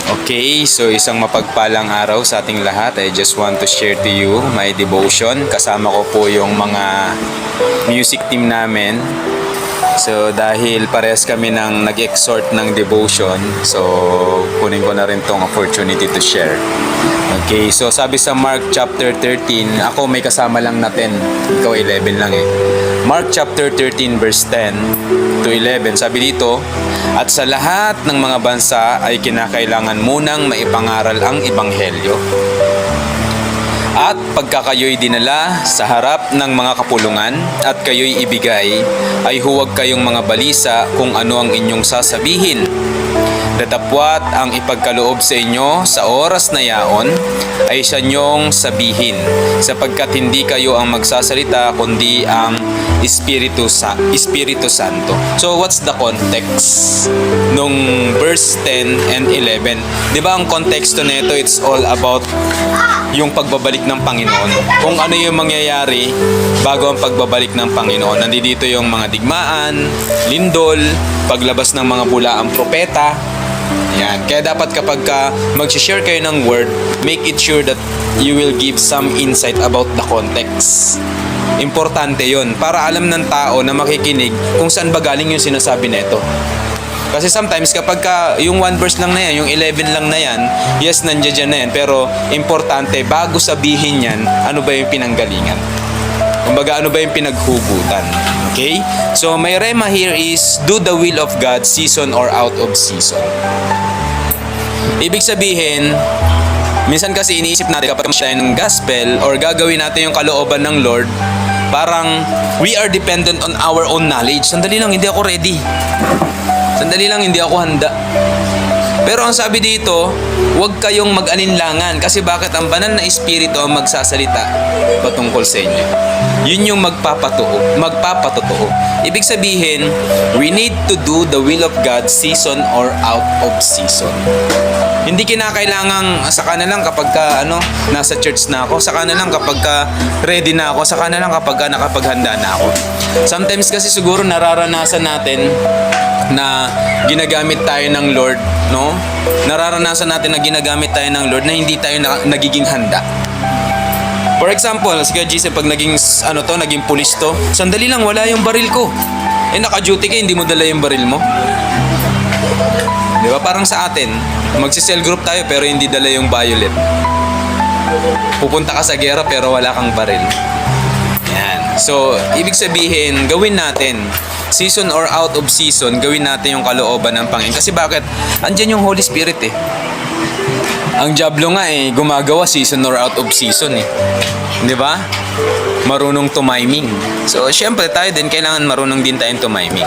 Okay, so isang mapagpalang araw sa ating lahat. I just want to share to you my devotion. Kasama ko po yung mga music team namin. So dahil parehas kami ng nag-exhort ng devotion, so kunin ko na rin tong opportunity to share. Okay, so sabi sa Mark chapter 13, ako may kasama lang na 10, ikaw 11 lang eh. Mark chapter 13 verse 10 to 11, sabi dito, at sa lahat ng mga bansa ay kinakailangan munang maipangaral ang ebanghelyo. At pagka kayo'y dinala sa harap ng mga kapulungan at kayo'y ibigay, ay huwag kayong mga balisa kung ano ang inyong sasabihin. Datapwat ang ipagkaloob sa inyo sa oras na yaon ay sa inyong sabihin, sapagkat hindi kayo ang magsasalita kundi ang Espiritu Santo. So what's the context nung verse 10 and 11? Di ba ang konteksto nito, it's all about yung pagbabalik ng Panginoon. Kung ano yung mangyayari bago ang pagbabalik ng Panginoon. Nandito yung mga digmaan, lindol, paglabas ng mga bulaang propeta. Yan. Kaya dapat kapag mag-share kayo ng word, make it sure that you will give some insight about the context. Importante yon para alam ng tao na makikinig kung saan ba galing yung sinasabi nito. Kasi sometimes kapag yung 1 verse lang na yan, yung 11 lang na yan, yes, nandiyan na yan. Pero importante, bago sabihin yan, ano ba yung pinanggalingan? Kumbaga, ano ba yung pinaghugutan? Okay? So, my rema here is, do the will of God, season or out of season. Ibig sabihin, minsan kasi iniisip natin kapag siya ng gospel or gagawin natin yung kalooban ng Lord, parang we are dependent on our own knowledge. Sandali lang, hindi ako ready. Sandali lang, hindi ako handa. Pero ang sabi dito, huwag kayong mag-alinlangan. Kasi bakit? Ang banal na espiritu ang magsasalita patungkol sa inyo. Yun yung magpapatotoo. Ibig sabihin, we need to do the will of God season or out of season. Hindi kinakailangang saka na lang kapag nasa church na ako, saka na lang kapag ready na ako, saka na lang kapag nakapaghanda na ako. Sometimes kasi siguro nararanasan natin na ginagamit tayo ng Lord, no? Nararanasan natin na ginagamit tayo ng Lord na hindi tayo nagiging handa. For example, si Jason, pag naging pulis to, sandali lang, wala yung baril ko. Naka-duty ka, hindi mo dala yung baril mo. Di ba? Parang sa atin, magsi-cell group tayo pero hindi dala yung violet. Pupunta ka sa gera pero wala kang baril. Yan. So, ibig sabihin, gawin natin. Season or out of season, gawin natin yung kalooban ng Panginoon. Kasi bakit? Andyan yung Holy Spirit eh. Ang Diablo nga gumagawa season or out of season eh. Di ba? Marunong tumiming. So, syempre tayo din, kailangan marunong din tayong tumiming.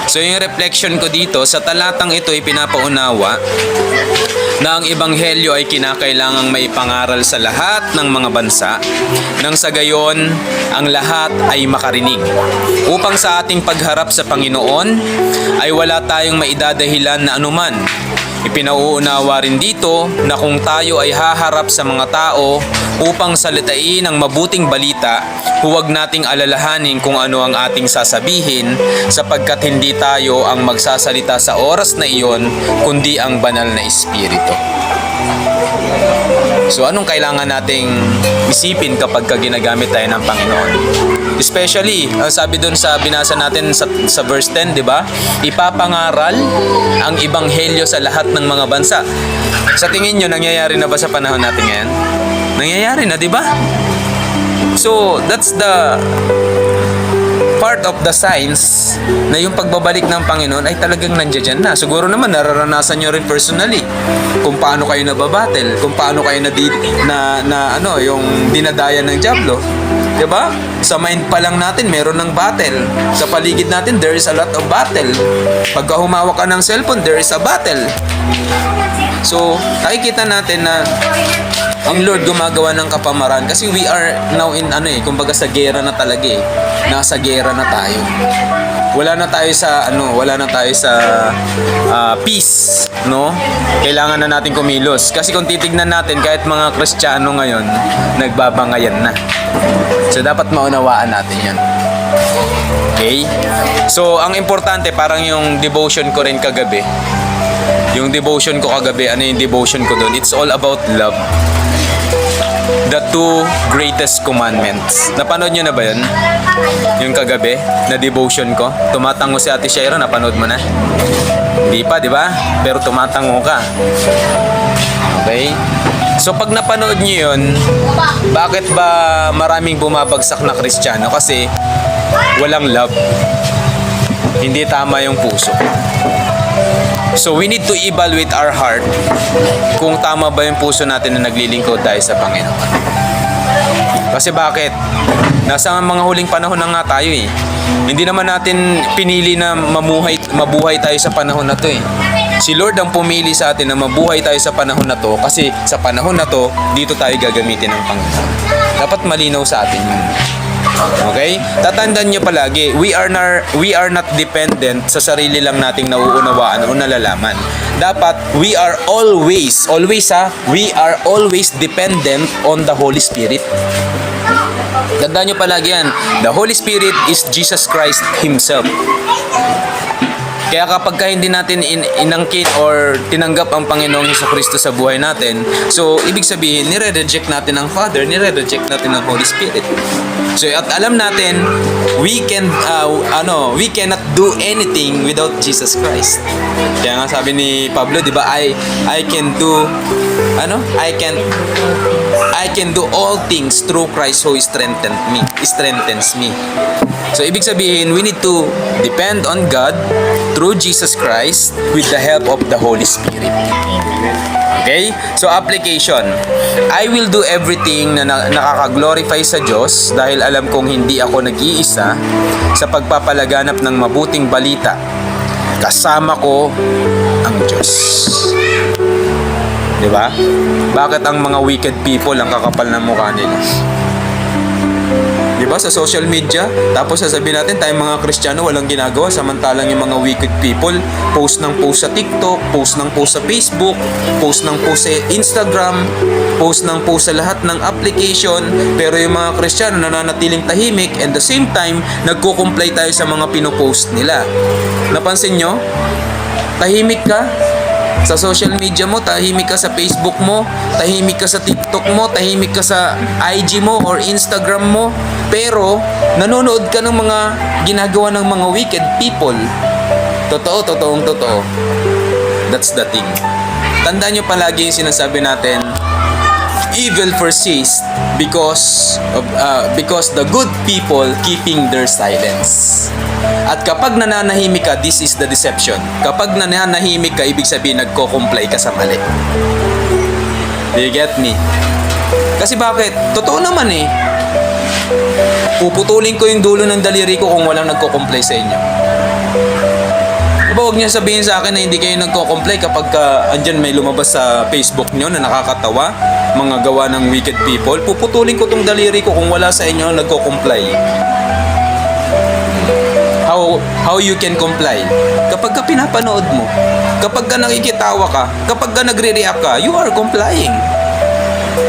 So, yung reflection ko dito, sa talatang ito ay pinapaunawa na ang ebanghelyo ay kinakailangang maipangaral sa lahat ng mga bansa nang sa gayon ang lahat ay makarinig. Upang sa ating pagharap sa Panginoon ay wala tayong maidadahilan na anuman. Ipinauunawa rin dito na kung tayo ay haharap sa mga tao upang salitain ang mabuting balita, huwag nating alalahanin kung ano ang ating sasabihin sapagkat hindi tayo ang magsasalita sa oras na iyon kundi ang banal na Espiritu. So anong kailangan nating isipin kapag ginagamit tayo ng Panginoon? Especially, sabi doon sa binasa natin sa verse 10, di ba? Ipapangaral ang ebanghelyo sa lahat ng mga bansa. Sa tingin nyo, nangyayari na ba sa panahon natin ngayon? Nangyayari na, di ba? So, that's the part of the signs na yung pagbabalik ng Panginoon ay talagang nandiyan na. Siguro naman nararanasan nyo rin personally kung paano kayo nababattle, kung paano kayo yung dinadaya ng Diablo. Diba? Sa mind pa lang natin, meron ng battle. Sa paligid natin, there is a lot of battle. Pagka humawak ka ng cellphone, there is a battle. So, nakikita natin na ang Lord gumagawa ng kapamaran kasi we are now in kumbaga sa gera na talaga eh. Nasa gera na tayo. Wala na tayo sa peace, no? Kailangan na natin kumilos. Kasi kung titignan natin, kahit mga Kristiyano ngayon, nagbabangayan na. So, dapat maunawaan natin yan. Okay? So, ang importante, parang yung devotion ko rin kagabi, Yung devotion ko kagabi, ano yung devotion ko doon? It's all about love. The two greatest commandments. Napanood nyo na ba yun? Yung kagabi, na devotion ko. Tumatango si Ate Shaira, napanood mo na? Hindi pa, di ba? Pero tumatango ka. Okay? So pag napanood nyo yun, bakit ba maraming bumabagsak na Kristiyano? Kasi walang love. Hindi tama yung puso. So we need to evaluate our heart kung tama ba yung puso natin na naglilingkod tayo sa Panginoon. Kasi bakit? Nasa mga huling panahon na nga tayo eh. Hindi naman natin pinili na mabuhay tayo sa panahon na to eh. Si Lord ang pumili sa atin na mabuhay tayo sa panahon na to kasi sa panahon na to, dito tayo gagamitin ng Panginoon. Dapat malinaw sa atin yun. Okay? Tatandaan nyo palagi, we are not dependent sa sarili lang nating nauunawaan o nalalaman. Dapat, we are always dependent on the Holy Spirit. Tandaan nyo palagi yan, the Holy Spirit is Jesus Christ Himself. Kaya kapag hindi natin inangkin or tinanggap ang Panginoong Hesukristo sa buhay natin, so ibig sabihin, nire-reject natin ang Father, nire-reject natin ang Holy Spirit. So at alam natin, we cannot do anything without Jesus Christ. Kaya nga sabi ni Pablo, 'di ba? I can do all things through Christ who strengthens me. So ibig sabihin, we need to depend on God through Jesus Christ with the help of the Holy Spirit. Okay? So application. I will do everything na nakaka-glorify sa Diyos dahil alam kong hindi ako nag-iisa sa pagpapalaganap ng mabuting balita. Kasama ko ang Diyos. Diba? Bakit ang mga wicked people ang kakapal ng mukha nila? Diba? Sa social media, tapos sasabihin natin tayong mga Kristiyano walang ginagawa, samantalang yung mga wicked people post ng post sa TikTok, post ng post sa Facebook, post ng post sa Instagram, post ng post sa lahat ng application, pero yung mga Kristiyano nananatiling tahimik and the same time nagko-comply tayo sa mga pinopost nila. Napansin nyo? Tahimik ka sa social media mo, tahimik ka sa Facebook mo, tahimik ka sa TikTok mo, tahimik ka sa IG mo or Instagram mo, pero nanonood ka ng mga ginagawa ng mga wicked people. Totoong totoo. That's the thing. Tandaan nyo palagi yung sinasabi natin, evil persists because the good people keeping their silence. At kapag nananahimik ka, this is the deception. Kapag nananahimik ka, ibig sabihin nagko-comply ka sa mali. Do you get me? Kasi bakit? Totoo naman eh. Puputulin ko yung dulo ng daliri ko kung walang nagko-comply sa inyo. Diba, huwag niyo sabihin sa akin na hindi kayo nagko-comply kapag andyan may lumabas sa Facebook niyo na nakakatawa, mga gawa ng wicked people. Puputulin ko tong daliri ko kung wala sa inyo nagko-comply. How you can comply? Kapag ka pinapanood mo, kapag ka nakikitawa ka, kapag ka nagre-react ka, you are complying.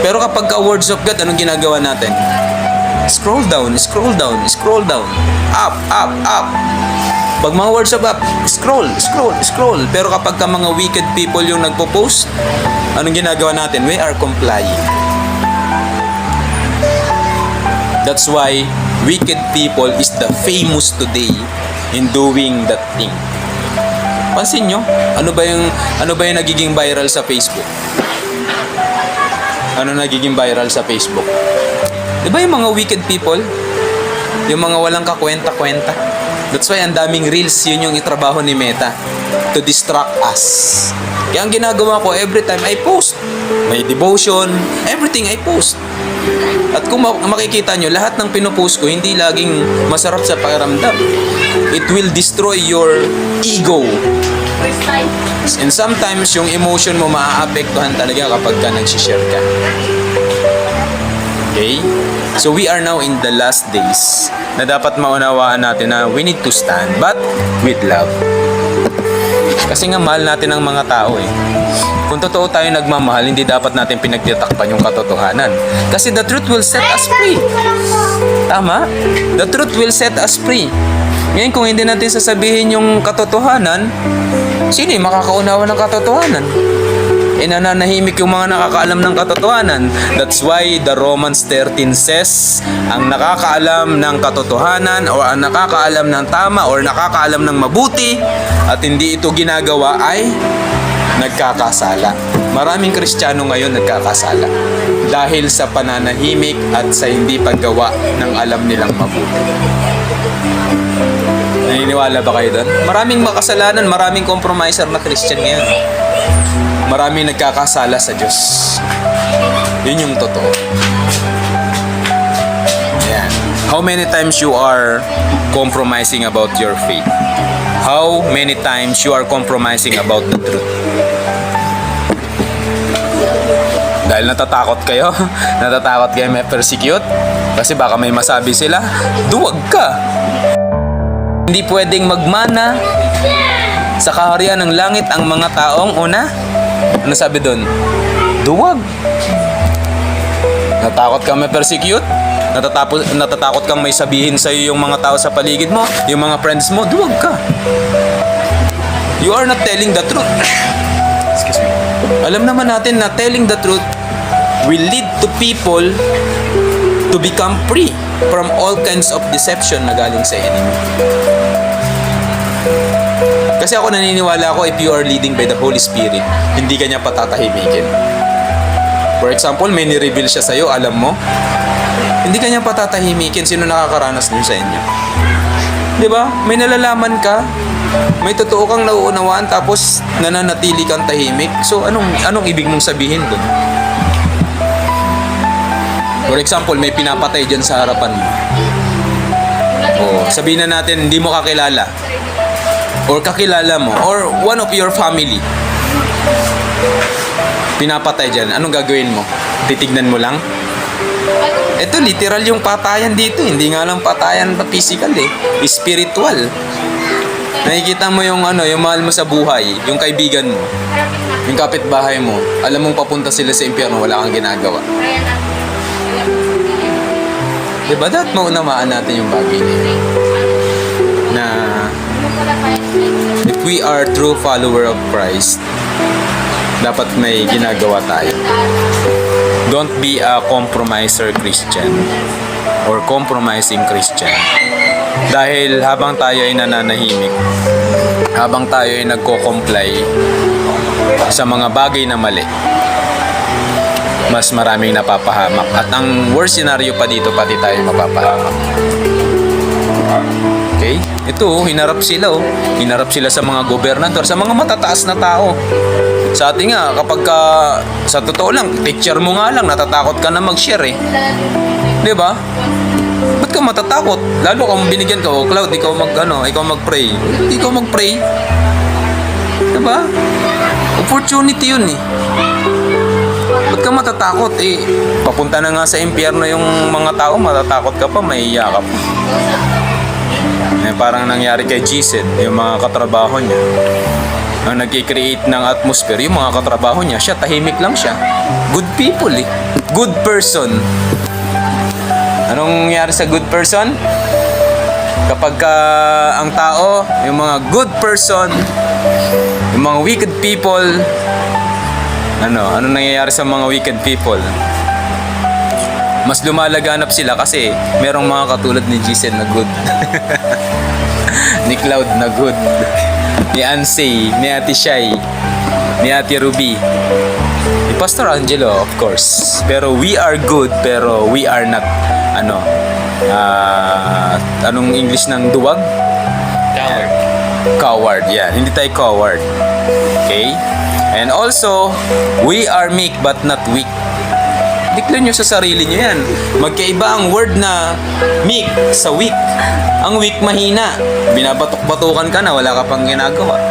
Pero kapag ka words of God, anong ginagawa natin? Scroll down. Up. Pag mga words of up, scroll. Pero kapag ka mga wicked people yung nagpo-post, anong ginagawa natin? We are complying. That's why wicked people is the famous today in doing that thing. Pansin nyo? Ano ba yung nagiging viral sa Facebook? Ano nagiging viral sa Facebook? Diba yung mga wicked people? Yung mga walang kakwenta-kwenta? That's why ang daming reels, yun yung itrabaho ni Meta to distract us. Kaya ang ginagawa ko, every time I post, may devotion, everything I post. At kung makikita nyo, lahat ng pinopost ko, hindi laging masarap sa pakiramdam. It will destroy your ego. And sometimes, yung emotion mo maaapektuhan talaga kapag ka nagsishare ka. Okay? So we are now in the last days na dapat maunawaan natin na we need to stand, but with love. Kasi nga mahal natin ang mga tao eh. Kung totoo tayo nagmamahal, hindi dapat natin pinagtitakpan yung katotohanan. Kasi the truth will set us free. Tama? The truth will set us free. Ngayon, kung hindi natin sasabihin yung katotohanan, sino yung makakaunawa ng katotohanan? Nananahimik yung mga nakakaalam ng katotohanan. That's why the Romans 13 says, ang nakakaalam ng katotohanan o ang nakakaalam ng tama o nakakaalam ng mabuti at hindi ito ginagawa ay nagkakasala. Maraming Kristiyano ngayon nagkakasala dahil sa pananahimik at sa hindi paggawa ng alam nilang mabuti. Naniniwala ba kayo doon? Maraming makasalanan, maraming compromiser na Christian ngayon. Maraming nagkakasala sa Diyos. Yun yung totoo. Yan. How many times you are compromising about your faith? How many times you are compromising about the truth? Dahil natatakot kayo, natatakot kayo may persecute, kasi baka may masabi sila, duwag ka. Hindi pwedeng magmana sa kaharian ng langit ang mga taong una. Ano sabi doon? Duwag. Natakot kang may persecute? Natatakot kang may sabihin sa iyo yung mga tao sa paligid mo, yung mga friends mo, duwag ka. You are not telling the truth. Excuse me. Alam naman natin na telling the truth will lead to people to become free from all kinds of deception na galing sa enemy. Kasi ako naniniwala ako, if you are leading by the Holy Spirit, hindi ka niya patatahimikin. For example, may nireveal siya sa'yo, alam mo, hindi ka niya patatahimikin. Sino nakakaranas nun sa inyo? Diba? May nalalaman ka, may totoo kang nauunawaan, tapos nananatili kang tahimik. So, anong ibig mong sabihin dun? For example, may pinapatay dyan sa harapan mo. Sabihin na natin, hindi mo kakilala. Or kakilala mo, or one of your family, pinapatay dyan, anong gagawin mo? Titignan mo lang? Ito, literal yung patayan dito. Hindi nga lang patayan physical spiritual. Nakikita mo yung yung mahal mo sa buhay, yung kaibigan mo, yung kapitbahay mo, alam mong papunta sila sa impyerno, wala kang ginagawa. Diba, dapat maunamaan natin yung bagay niya. Na if we are true follower of Christ, dapat may ginagawa tayo. Don't be a compromiser Christian or compromising Christian. Dahil habang tayo ay nananahimik, habang tayo ay nagko-comply sa mga bagay na mali, mas maraming napapahamak. At ang worst scenario pa dito, pati tayo mapapahamak. Okay? Ito, hinarap sila Hinarap sila sa mga gobernador, sa mga matataas na tao. Sa atin nga, kapag sa totoo lang, picture mo nga lang, natatakot ka na mag-share Di ba? Ba't ka matatakot? Lalo kung binigyan ka, Cloud, ikaw mag-pray. Ikaw mag-pray. Di ba? Opportunity yun Ba't ka matatakot papunta na nga sa impyerno yung mga tao, matatakot ka pa, mahihiya ka pa. Parang nangyari kay Jason, yung mga katrabaho niya. Ang nag-create ng atmosphere, yung mga katrabaho niya, siya, tahimik lang siya. Good people Good person. Anong nangyari sa good person? Kapag ang tao, yung mga good person, yung mga wicked people, ano nangyayari sa mga wicked people? Mas lumalaganap sila kasi merong mga katulad ni Jason na good. Ni Cloud na good. Ni Ansay, ni Ate Shai, ni Ate Ruby. Ni Pastor Angelo, of course. Pero we are good, pero we are not, anong English ng duwag? Coward. Coward, yeah. Hindi tayo coward. Okay? And also, we are meek but not weak. Declare nyo sa sarili nyo yan. Magkaiba ang word na meek sa weak. Ang weak mahina. Binabatok-batukan ka na, wala ka pang ginagawa.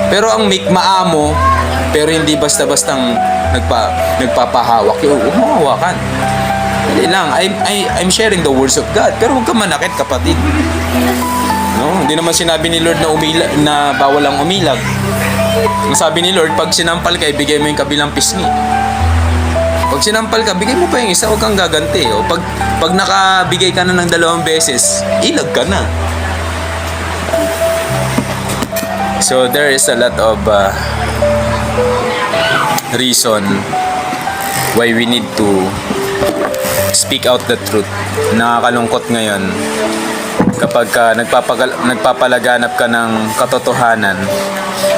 Pero ang meek maamo, pero hindi basta-bastang nagpapahawak. Huwag mo hawakan. Dali lang. I'm sharing the words of God. Pero huwag ka manakit, kapatid. No? Hindi naman sinabi ni Lord na bawal ang umilag. Ang sabi ni Lord, pag sinampal ka, ibigay mo yung kabilang pisngi. Pag sinampal ka, bigay mo pa yung isa, huwag kang gaganti. O pag nakabigay ka na ng 2 beses, ilag ka na. So there is a lot of reason why we need to speak out the truth. Nakakalungkot ngayon kapag nagpapalaganap ka ng katotohanan,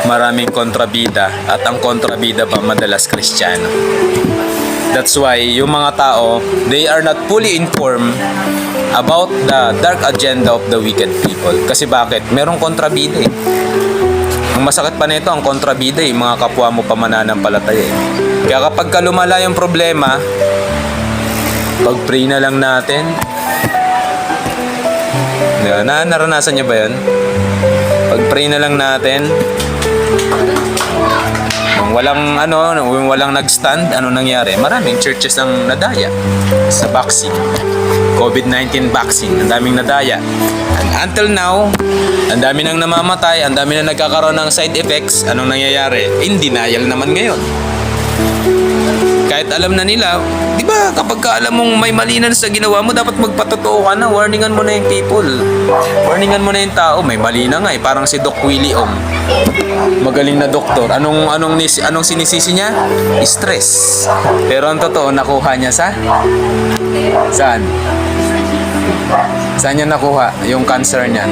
maraming kontrabida at ang kontrabida pa madalas Kristiyano. That's why yung mga tao, they are not fully informed about the dark agenda of the wicked people. Kasi bakit? Merong kontrabida eh. Ang masakit pa nito, ang kontrabida eh, mga kapwa mo pa mananampalataya eh. Kaya kapag lumala yung problema, pag-pray na lang natin. Naranasan niyo ba yun? Pag-pray na lang natin. Nung walang nag-stand, ano nangyari? Maraming churches ang nadaya sa vaccine. COVID-19 vaccine. Ang daming nadaya. And until now, ang dami nang namamatay, ang dami na nagkakaroon ng side effects. Anong nangyayari? In denial naman ngayon. Kahit alam na nila, di ba kapag ka alam mong may mali na sa ginawa mo, dapat magpatotoo ka na, warningan mo na yung people. Warningan mo na yung tao, may mali na nga eh, parang si Doc Willie Ong. Magaling na doktor. Anong sinisisi niya? Stress. Pero ang totoo, nakuha niya saan? Saan niya nakuha yung cancer niya?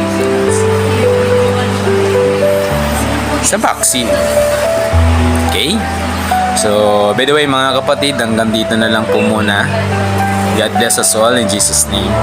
Sa vaccine. Okay? So, by the way mga kapatid, hanggang dito na lang po muna. God bless us all in Jesus' name.